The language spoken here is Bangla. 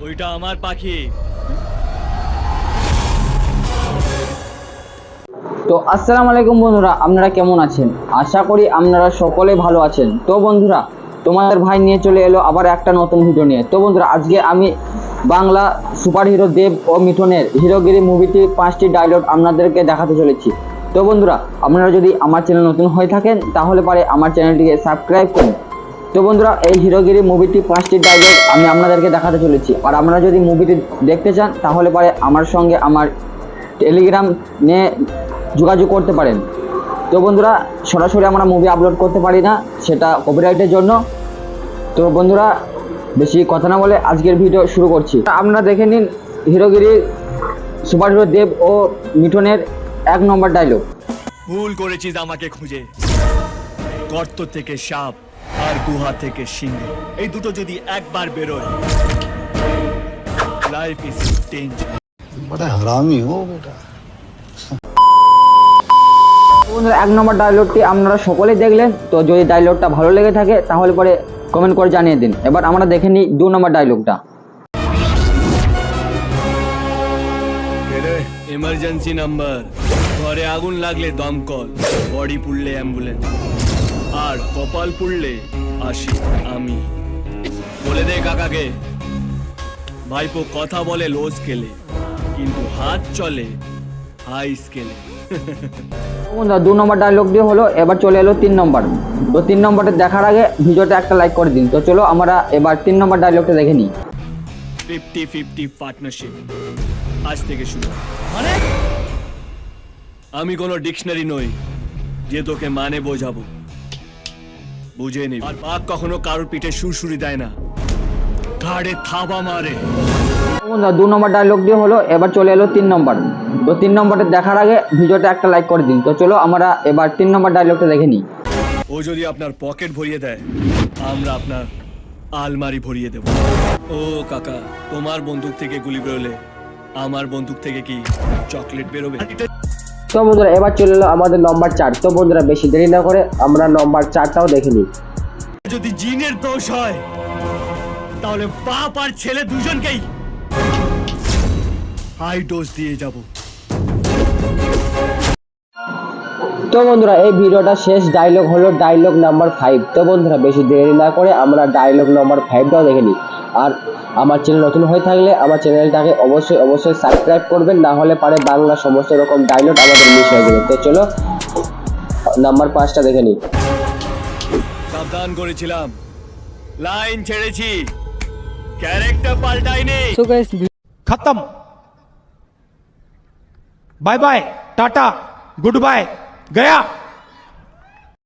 ওইটা আমার পাখি। তো আসসালামু আলাইকুম বন্ধুরা, আপনারা কেমন আছেন? আশা করি আপনারা সকলে ভালো আছেন। তো বন্ধুরা, তোমাদের ভাই নিয়ে চলে এলো আবার একটা নতুন ভিডিও নিয়ে। তো বন্ধুরা, আজকে আমি বাংলা সুপারহিরো দেব ও মিঠুনের হিরোগিরি মুভিটি 5টি ডায়লগ আপনাদেরকে দেখাতে চলেছি। তো বন্ধুরা, আপনারা যদি আমার চ্যানেল নতুন হয়ে থাকেন তাহলে পারে আমার চ্যানেলটিকে সাবস্ক্রাইব করুন। তো বন্ধুরা, এই হিরোগিরি মুভিটি 5টি ডায়লগ আমি আপনাদেরকে দেখাতে চলেছি। আর আপনারা যদি মুভিটি দেখতে চান তাহলে পারে আমার সঙ্গে আমার টেলিগ্রাম নিয়ে যোগাযোগ করতে পারেন। তো বন্ধুরা, সরাসরি আমরা মুভি আপলোড করতে পারি না, সেটা কপিরাইটের জন্য। তো বন্ধুরা, বেশি কথা না বলে আজকের ভিডিও শুরু করছি। আপনারা দেখে নিন হিরোগিরির সুপারহিরো দেব ও মিঠুনের 1 নম্বর ডায়লগ। ভুল করেছিস আমাকে খুঁজে। গর্ত থেকে সাপ আর গুহা থেকে সিংহ, এই দুটো যদি একবার বেরোয়, লাইফ ইজ ডেঞ্জার। बड़ा हरामी हो बेटा। বন্ধুরা, 1 নম্বর ডায়লগটি আপনারা সকলেই দেখলেন। তো যদি ডায়লগটা ভালো লেগে থাকে তাহলে পরে কমেন্ট করে জানিয়ে দিন। এবার আমরা দেখে নিই 2 নম্বর ডায়লগটা। এমার্জেন্সি নাম্বার, ঘরে আগুন লাগলে দমকল, বডি পুড়লে অ্যাম্বুলেন্স, আর কপাল পুড়লে আসি আমি। বলে দে কাকাকে, ভাইপো কথা বলে লো স্কেলে, কিন্তু হাত চলে হাই স্কেলে। বন্ধুরা, 2 নম্বর ডায়লগটি হলো। এবার চলে এলো 3 নম্বর। তো 3 নম্বরটা দেখার আগে ভিডিওটা একটা লাইক করে দিন। তো চলো আমরা এবার 3 নম্বর ডায়লগটা দেখে নিই। 50-50 পার্টনারশিপ আজ থেকে শুরু। মানে আমি কোনো ডিকশনারি নই যে তোকে মানে বোঝাবো, বুঝে নি। আর বাঘ কখনো কারোর পিঠে সুরসুরি দেয় না, ঘাড়ে থাবা মারে। বন্ধুরা, 2 নম্বর ডায়লগটি হলো। এবার চলে এলো 3 নম্বর। তো 3 নম্বরটা দেখার আগে ভিডিওটা একটা লাইক করে দিন। তো চলো আমরা এবার 3 নম্বর ডায়লগটা দেখে নিই। ও যদি আপনার পকেট ভরিয়ে দেয়, আমরা আপনার আলমারি ভরিয়ে দেব। ও কাকা, তোমার বন্দুক থেকে গুলি বেরোলে আমার বন্দুক থেকে কি চকলেট বেরোবে? তো বন্ধুরা, এবার চলে এলো আমাদের নম্বর 4। তো বন্ধুরা, বেশি দেরি না করে আমরা নম্বর 4টাও দেখে নিই। যদি জিনের দোষ হয় তাহলে বাপ আর ছেলে দুজনকেই হাই ডোজ দিয়ে যাব। তো বন্ধুরা, এই ভিডিওটা শেষ ডায়লগ হলো ডায়লগ নাম্বার 5। তো বন্ধুরা, বেশি দেরি না করে আমরা ডায়লগ নাম্বার 5টাও দেখে নিই। আর আমার চ্যানেল নতুন হয়ে থাকলে আমার চ্যানেলটাকে অবশ্যই সাবস্ক্রাইব করবেন, না হলে পারে বাংলা সমস্ত রকম ডায়লগ আমাদের মিস হয়ে যাবে। তো চলো নাম্বার 5টা দেখে নিই। সাবধান করেছিলাম, লাইন ছেড়েছি, ক্যারেক্টার পাল্টাইনি। खत्म। Bye bye, tata, good bye, गया।